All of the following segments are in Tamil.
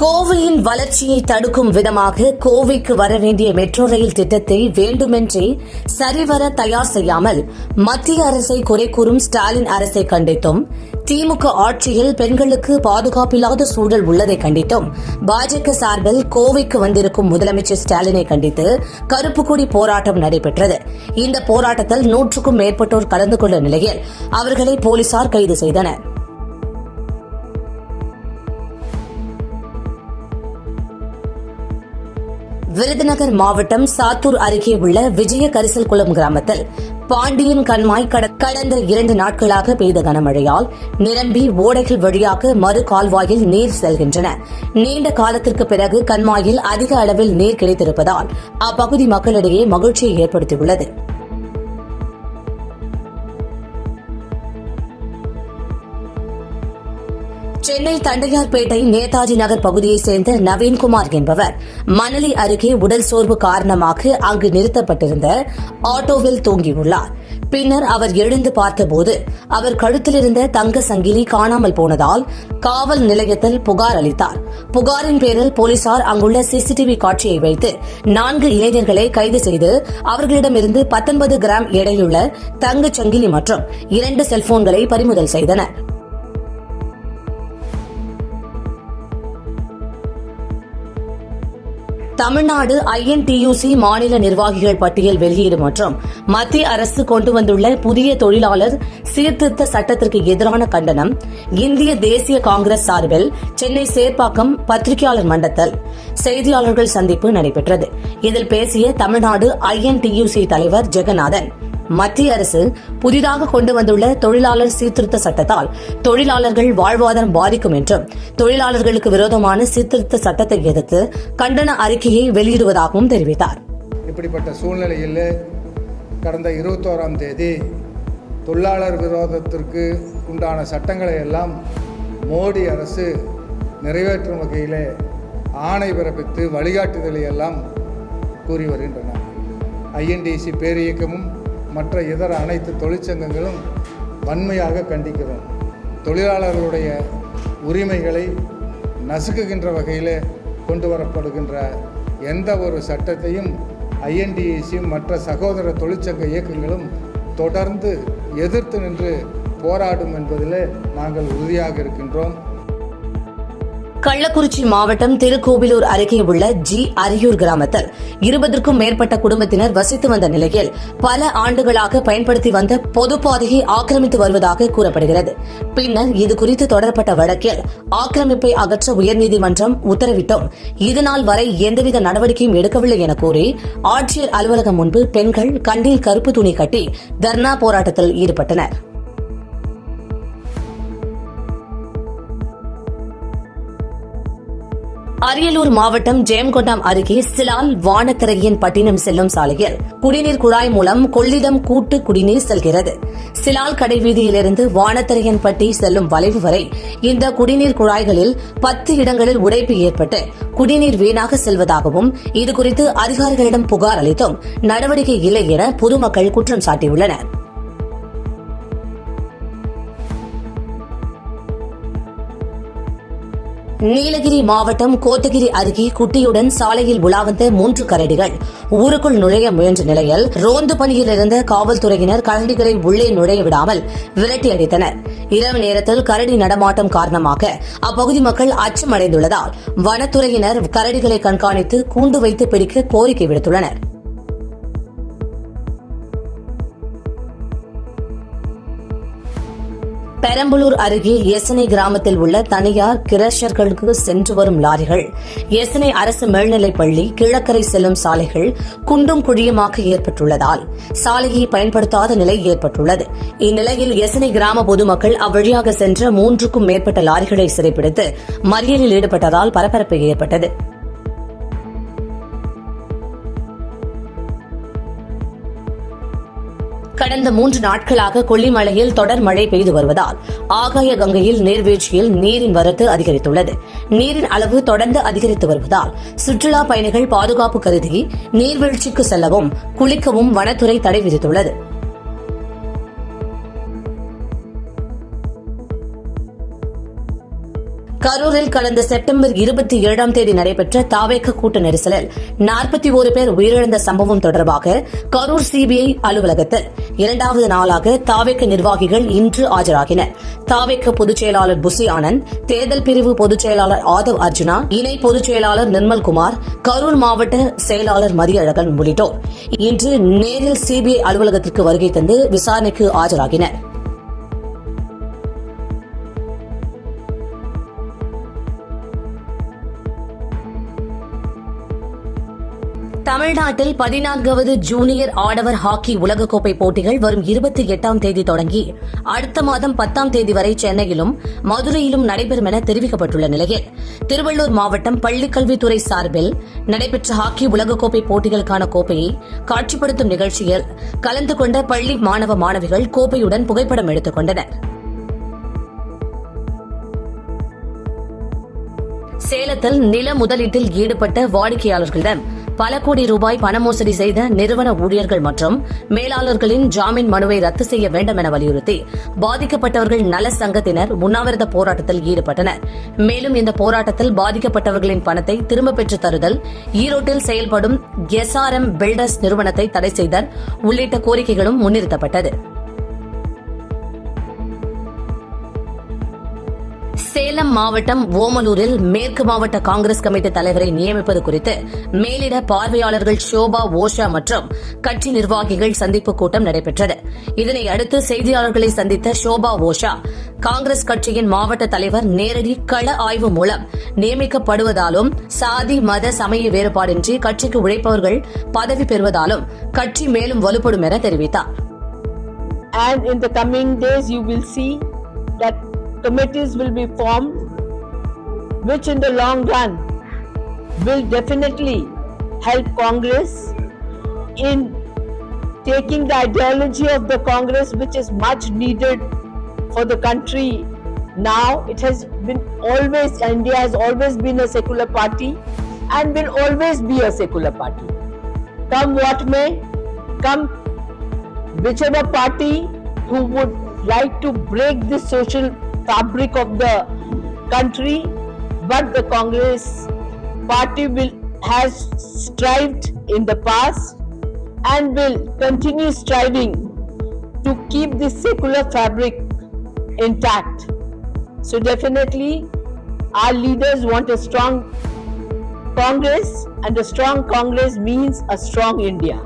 கோவையின் வளர்ச்சியை தடுக்கும் விதமாக கோவைக்கு வர வேண்டிய மெட்ரோ ரயில் திட்டத்தை வேண்டுமென்றே சரிவர தயார் செய்யாமல் மத்திய அரசை குறை கூறும் ஸ்டாலின் அரசை கண்டித்தும், திமுக ஆட்சியில் பெண்களுக்கு பாதுகாப்பில்லாத சூழல் உள்ளதை கண்டித்தும், பாஜக சார்பில் கோவைக்கு வந்திருக்கும் முதலமைச்சர் ஸ்டாலினை கண்டித்து கருப்பு கொடி போராட்டம் நடைபெற்றது. இந்த போராட்டத்தில் 100க்கும் மேற்பட்டோர் கலந்து கொண்ட நிலையில் அவர்களை போலீசார் கைது செய்தனர். விருதுநகர் மாவட்டம் சாத்தூர் அருகே உள்ள விஜய கரிசல்குளம் கிராமத்தில் பாண்டியன் கண்மாய் கடந்த 2 நாட்களாக பெய்த கனமழையால் நிரம்பி ஓடைகள் வழியாக மறு கால்வாயில் நீர் செல்கின்றன. நீண்ட காலத்திற்கு பிறகு கண்மாயில் அதிக அளவில் நீர் கிடைத்திருப்பதால் அப்பகுதி மக்களிடையே மகிழ்ச்சியை ஏற்படுத்தியுள்ளது. சென்னை தண்டையார்பேட்டை நேதாஜி நகர் பகுதியைச் சேர்ந்த நவீன்குமார் என்பவர் மணலி அருகே உடல் சோர்வு காரணமாக அங்கு நிறுத்தப்பட்டிருந்த ஆட்டோவில் தூங்கியுள்ளார். பின்னர் அவர் எழுந்து பார்த்தபோது அவர் கழுத்திலிருந்த தங்க சங்கிலி காணாமல் போனதால் காவல் நிலையத்தில் புகார் அளித்தார். புகாரின் பேரில் போலீசார் அங்குள்ள சிசிடிவி காட்சியை வைத்து 4 இளைஞர்களை கைது செய்து அவர்களிடமிருந்து 19 கிராம் எடையுள்ள தங்கச் சங்கிலி மற்றும் 2 செல்போன்களை பறிமுதல் செய்தனர். தமிழ்நாடு INTUC மாநில நிர்வாகிகள் பட்டியல் வெளியீடு மற்றும் மத்திய அரசு கொண்டு வந்துள்ள புதிய தொழிலாளர் சீர்திருத்த சட்டத்திற்கு எதிரான கண்டனம் இந்திய தேசிய காங்கிரஸ் சார்பில் சென்னை சேப்பாக்கம் பத்திரிகையாளர் மன்றத்தில் செய்தியாளர்கள் சந்திப்பு நடைபெற்றது. இதில் பேசிய தமிழ்நாடு INTUC தலைவர் ஜெகநாதன், மத்திய அரசு புதிதாக கொண்டு வந்துள்ள தொழிலாளர் சீர்திருத்த சட்டத்தால் தொழிலாளர்கள் வாழ்வாதாரம் பாதிக்கும் என்றும், தொழிலாளர்களுக்கு விரோதமான சீர்திருத்த சட்டத்தை எதிர்த்து கண்டன அறிக்கையை வெளியிடுவதாகவும் தெரிவித்தார். இப்படிப்பட்ட சூழ்நிலையில் கடந்த 21ஆம் தேதி தொழிலாளர் விரோதத்திற்கு உண்டான சட்டங்களை எல்லாம் மோடி அரசு நிறைவேற்றும் வகையில் ஆணை பிறப்பித்து வழிகாட்டுதலை எல்லாம் கூறி வருகின்றன. INTUC பேரியக்கமும் மற்ற இதர அனைத்து தொழிற்சங்கங்களும் வன்மையாக கண்டிக்கிறோம். தொழிலாளர்களுடைய உரிமைகளை நசுக்குகின்ற வகையில் கொண்டு வரப்படுகின்ற எந்த ஒரு சட்டத்தையும் INTUC மற்ற சகோதர தொழிற்சங்க இயக்கங்களும் தொடர்ந்து எதிர்த்து நின்று போராடும் என்பதில் நாங்கள் உறுதியாக இருக்கின்றோம். கள்ளக்குறிச்சி மாவட்டம் திருக்கோவிலூர் அருகே உள்ள அரியூர் கிராமத்தில் 20க்கும் மேற்பட்ட குடும்பத்தினர் வசித்து வந்த நிலையில் பல ஆண்டுகளாக பயன்படுத்தி வந்த பொதுப்பாதையை ஆக்கிரமித்து வருவதாக கூறப்படுகிறது. பின்னர் இதுகுறித்து தொடரப்பட்ட வழக்கில் ஆக்கிரமிப்பை அகற்ற உயர்நீதிமன்றம் உத்தரவிட்டும் இதுநாள் வரை எந்தவித நடவடிக்கையும் எடுக்கவில்லை என கூறி ஆட்சியர் அலுவலகம் முன்பு பெண்கள் கண்ணில் கருப்பு துணி கட்டி தர்ணா போராட்டத்தில் ஈடுபட்டனர். அரியலூர் மாவட்டம் ஜெயங்கொண்டம் அருகே சிலால் வானத்திரையன் பட்டினம் செல்லும் சாலையில் குடிநீர் குழாய் மூலம் கொள்ளிடம் கூட்டு குடிநீர் செல்கிறது. சிலால் கடைவீதியிலிருந்து வானத்திரையன் பட்டி செல்லும் வளைவு வரை இந்த குடிநீர் குழாய்களில் 10 இடங்களில் உடைப்பு ஏற்பட்டு குடிநீர் வீணாக செல்வதாகவும், இதுகுறித்து அதிகாரிகளிடம் புகார் அளித்தும் நடவடிக்கை இல்லை என பொதுமக்கள் குற்றம் சாட்டியுள்ளனர். நீலகிரி மாவட்டம் கோத்தகிரி அருகே குட்டியுடன் சாலையில் உலாவந்த 3 கரடிகள் ஊருக்குள் நுழைய முயன்ற நிலையில் ரோந்து பணியில் இருந்த காவல்துறையினர் கரடிகளை உள்ளே நுழைய விடாமல் விரட்டி அடித்தனர். இரவு நேரத்தில் கரடி நடமாட்டம் காரணமாக அப்பகுதி மக்கள் அச்சமடைந்துள்ளதால் வனத்துறையினர் கரடிகளை கண்காணித்து கூண்டு வைத்து பிடிக்க கோரிக்கை விடுத்துள்ளனர். பெரம்பலூர் அருகே எசனை கிராமத்தில் உள்ள தனியார் கிரஷர்களுக்கு சென்று வரும் லாரிகள், எசனை அரசு மேல்நிலைப்பள்ளி, கிழக்கரை செல்லும் சாலைகள் குண்டும் குழியுமாக ஏற்பட்டுள்ளதால் சாலையை பயன்படுத்தாத நிலை ஏற்பட்டுள்ளது. இந்நிலையில் எசனை கிராம பொதுமக்கள் அவ்வழியாக சென்ற 3க்கும் மேற்பட்ட லாரிகளை சிறைப்பிடித்து மறியலில் ஈடுபட்டதால் பரபரப்பு ஏற்பட்டது. கடந்த 3 நாட்களாக கொல்லிமலையில் தொடர் மழை பெய்து வருவதால் ஆகாய கங்கையில் நீர்வீழ்ச்சியில் நீரின் வரத்து அதிகரித்துள்ளது. நீரின் அளவு தொடர்ந்து அதிகரித்து வருவதால் சுற்றுலா பயணிகள் பாதுகாப்பு கருதி நீர்வீழ்ச்சிக்கு செல்லவும் குளிக்கவும் வனத்துறை தடை விதித்துள்ளது. கரூரில் கடந்த செப்டம்பர் 27ஆம் தேதி நடைபெற்ற தாவேக கூட்ட நெரிசலில் 41 பேர் உயிரிழந்த சம்பவம் தொடர்பாக கரூர் சிபிஐ அலுவலகத்தில் 2வது நாளாக தாவேக நிர்வாகிகள் இன்று ஆஜராகினர். தாவேக பொதுச் செயலாளர் புசி ஆனந்த், தேர்தல் பிரிவு பொதுச் செயலாளர் ஆதவ் அர்ஜுனா, இணை பொதுச் செயலாளர் நிர்மல்குமார், கரூர் மாவட்ட செயலாளர் மதியழகன் உள்ளிட்டோர் இன்று நேரில் சிபிஐ அலுவலகத்திற்கு வருகை தந்து விசாரணைக்கு ஆஜராகினர். தமிழ்நாட்டில் 14வது ஜூனியர் ஆடவர் ஹாக்கி உலகக்கோப்பை போட்டிகள் வரும் 28ஆம் தேதி தொடங்கி அடுத்த மாதம் 10ஆம் தேதி வரை சென்னையிலும் மதுரையிலும் நடைபெறும் என தெரிவிக்கப்பட்டுள்ள நிலையில் திருவள்ளூர் மாவட்டம் பள்ளிக்கல்வித்துறை சார்பில் நடைபெற்ற ஹாக்கி உலகக்கோப்பை போட்டிகளுக்கான கோப்பையை காட்சிப்படுத்தும் நிகழ்ச்சியில் கலந்து கொண்ட பள்ளி மாணவ மாணவிகள் கோப்பையுடன் புகைப்படம் எடுத்துக் கொண்டனர். சேலத்தில் நில முதலீட்டில் ஈடுபட்ட வாடிக்கையாளர்களிடம் பல கோடி ரூபாய் பண மோசடி செய்த நிறுவன ஊழியர்கள் மற்றும் மேலாளர்களின் ஜாமீன் மனுவை ரத்து செய்ய வேண்டும் என வலியுறுத்தி பாதிக்கப்பட்டவர்கள் நல சங்கத்தினர் உண்ணாவிரத போராட்டத்தில் ஈடுபட்டனர். மேலும் இந்த போராட்டத்தில் பாதிக்கப்பட்டவர்களின் பணத்தை திரும்பப் பெற்றுத் தருதல், ஈரோட்டில் செயல்படும் SRM பில்டர்ஸ் நிறுவனத்தை தடை செய்தல் உள்ளிட்ட கோரிக்கைகளும் முன்னிறுத்தப்பட்டது. சேலம் மாவட்டம் ஓமலூரில் மேற்கு மாவட்ட காங்கிரஸ் கமிட்டி தலைவரை நியமிப்பது குறித்து மேலிட பார்வையாளர்கள் ஷோபா ஓஷா மற்றும் கட்சி நிர்வாகிகள் சந்திப்பு கூட்டம் நடைபெற்றது. இதனை அடுத்து செய்தியாளர்களை சந்தித்த ஷோபா ஓஷா, காங்கிரஸ் கட்சியின் மாவட்ட தலைவர் நேரடி கள ஆய்வு மூலம் நியமிக்கப்படுவதாலும் சாதி மத சமய வேறுபாடின்றி கட்சிக்கு உழைப்பவர்கள் பதவி பெறுவதாலும் கட்சி மேலும் வலுப்படும் என தெரிவித்தார். And in the coming days you will see that committees will be formed which in the long run will definitely help Congress in taking the ideology of the Congress, which is much needed for the country now. It has been always, India has always been a secular party and will always be a secular party. Come what may, come whichever party who would like to break this social fabric of the country, but the Congress party has strived in the past and will continue striving to keep this secular fabric intact. So definitely our leaders want a strong Congress, and a strong Congress means a strong India.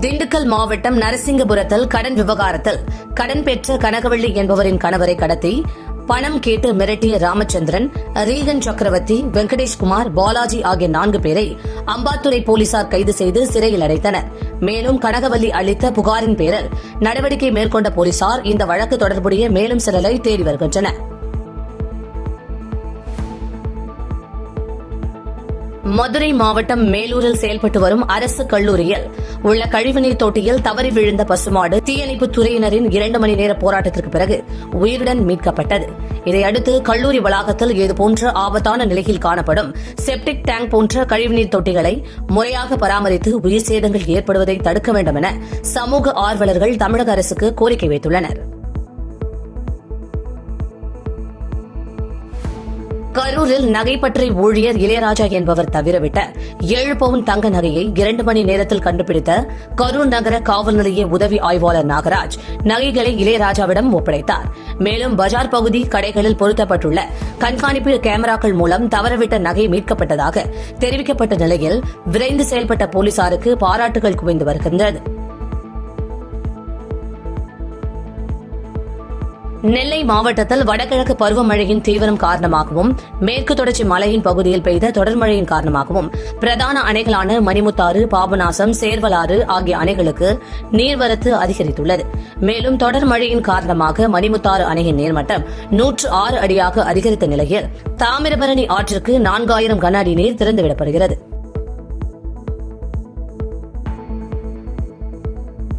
Dindigul மாவட்டம் நரசிங்கபுரத்தில் கடன் விவகாரத்தில் கடன் பெற்ற கனகவள்ளி என்பவரின் கணவரை கடத்தி பணம் கேட்டு மிரட்டிய ராமச்சந்திரன், ரீகன் சக்கரவர்த்தி, வெங்கடேஷ்குமார், பாலாஜி ஆகிய 4 பேரை அம்பாத்துறை போலீசார் கைது செய்து சிறையில் அடைத்தனர். மேலும் கனகவள்ளி அளித்த புகாரின் பேரில் நடவடிக்கை மேற்கொண்ட போலீசார் இந்த வழக்கு தொடர்புடைய மேலும் சிலரை தேடி வருகின்றனர். மதுரை மாவட்டம் மேலூரில் செயல்பட்டு வரும் அரசு கல்லூரியில் உள்ள கழிவுநீர் தொட்டியில் தவறி விழுந்த பசுமாடு தீயணைப்புத் துறையினரின் 2 மணி நேர போராட்டத்திற்கு பிறகு உயிருடன் மீட்கப்பட்டது. இதையடுத்து கல்லூரி வளாகத்தில் இதுபோன்ற ஆபத்தான நிலையில் காணப்படும் செப்டிக் டேங்க் போன்ற கழிவுநீர் தொட்டிகளை முறையாக பராமரித்து உயிர் சேதங்கள் ஏற்படுவதை தடுக்க வேண்டும் என சமூக ஆர்வலர்கள் தமிழக அரசுக்கு கோரிக்கை வைத்துள்ளனர். கரூரில் நகைப்பற்றை ஊழியர் இளையராஜா என்பவர் தவிரவிட்ட 7 பவுன் தங்க நகையை 2 மணி நேரத்தில் கண்டுபிடித்த கரூர் நகர காவல் நிலைய உதவி ஆய்வாளர் நாகராஜ் நகைகளை இளையராஜாவிடம் ஒப்படைத்தார். மேலும் பஜார் பகுதி கடைகளில் பொருத்தப்பட்டுள்ள கண்காணிப்பு கேமராக்கள் மூலம் தவறவிட்ட நகை மீட்கப்பட்டதாக தெரிவிக்கப்பட்ட நிலையில் விரைந்து செயல்பட்ட போலீசாருக்கு பாராட்டுகள் குவிந்து வருகின்றது. நெல்லை மாவட்டத்தில் வடகிழக்கு பருவமழையின் தீவிரம் காரணமாகவும் மேற்கு தொடர்ச்சி மலையின் பகுதியில் பெய்த தொடர் மழையின் காரணமாகவும் பிரதான அணைகளான மணிமுத்தாறு, பாபநாசம், சேர்வலாறு ஆகிய அணைகளுக்கு நீர்வரத்து அதிகரித்துள்ளது. மேலும் தொடர் மழையின் காரணமாக மணிமுத்தாறு அணையின் நீர்மட்டம் 106 அடியாக அதிகரித்த நிலையில் தாமிரபரணி ஆற்றிற்கு 4000 கன அடி நீர் திறந்துவிடப்படுகிறது.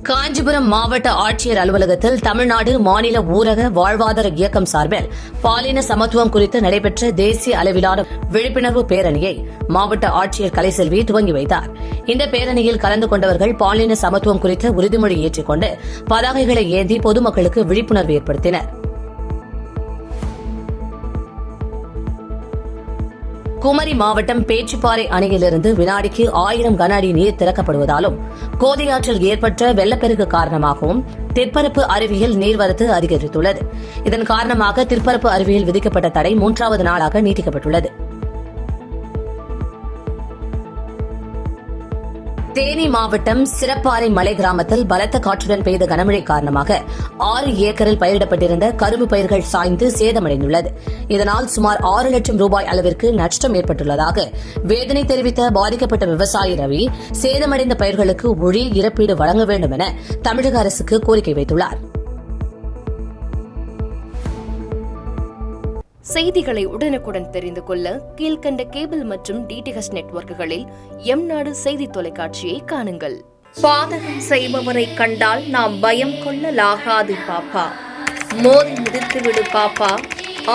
காஞ்சிபுரம் மாவட்ட ஆட்சியர் அலுவலகத்தில் தமிழ்நாடு மாநில ஊரக வாழ்வாதார இயக்கம் சார்பில் பாலின சமத்துவம் குறித்து நடைபெற்ற தேசிய அளவிலான விழிப்புணர்வு பேரணியை மாவட்ட ஆட்சியர் கலைசெல்வி துவங்கி வைத்தார். இந்த பேரணியில் கலந்து கொண்டவர்கள் பாலின சமத்துவம் குறித்த உறுதிமொழி ஏற்றுக்கொண்டு பதாகைகளை ஏந்தி பொதுமக்களுக்கு விழிப்புணர்வு ஏற்படுத்தினர். குமரி மாவட்டம் பேச்சிப்பாறை அணையிலிருந்து வினாடிக்கு 1000 கன அடி நீர் திறக்கப்படுவதாலும் கோதையாற்றில் ஏற்பட்ட வெள்ளப்பெருக்கு காரணமாகவும் திற்பரப்பு அருவியில் நீர்வரத்து அதிகரித்துள்ளது. இதன் காரணமாக திற்பரப்பு அருவியில் விதிக்கப்பட்ட தடை 3வது நாளாக நீட்டிக்கப்பட்டுள்ளது. தேனி மாவட்டம் சிறப்பாறை மலை கிராமத்தில் பலத்த காற்றுடன் பெய்த கனமழை காரணமாக 6 ஏக்கரில் பயிரிடப்பட்டிருந்த கரும்பு பயிர்கள் சாய்ந்து சேதமடைந்துள்ளது. இதனால் சுமார் 6 லட்சம் ரூபாய் அளவிற்கு நஷ்டம் ஏற்பட்டுள்ளதாக வேதனை தெரிவித்த பாதிக்கப்பட்ட விவசாயி ரவி, சேதமடைந்த பயிர்களுக்கு உரிய இழப்பீடு வழங்க வேண்டும் என தமிழக அரசுக்கு கோரிக்கை வைத்துள்ளார். செய்திகளை உடனுக்குடன் தெரிந்து கொள்ள கீழ்கண்ட கேபிள் மற்றும் டிடிஎச் நெட்வொர்க்குகளில் எம்நாடு செய்தி தொலைக்காட்சியை காணுங்கள். பாதகம் செய்பவரை கண்டால் நாம் பயம் கொள்ளலாகாது பாப்பா. மோதி மிதித்து விடு பாப்பா,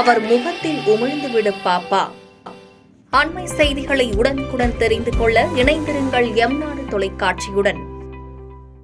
அவர் முகத்தில் உமிழ்ந்து விடு பாப்பா. அண்மை செய்திகளை உடனுக்குடன் தெரிந்து கொள்ள இணைந்திருங்கள் எம்நாடு தொலைக்காட்சியுடன்.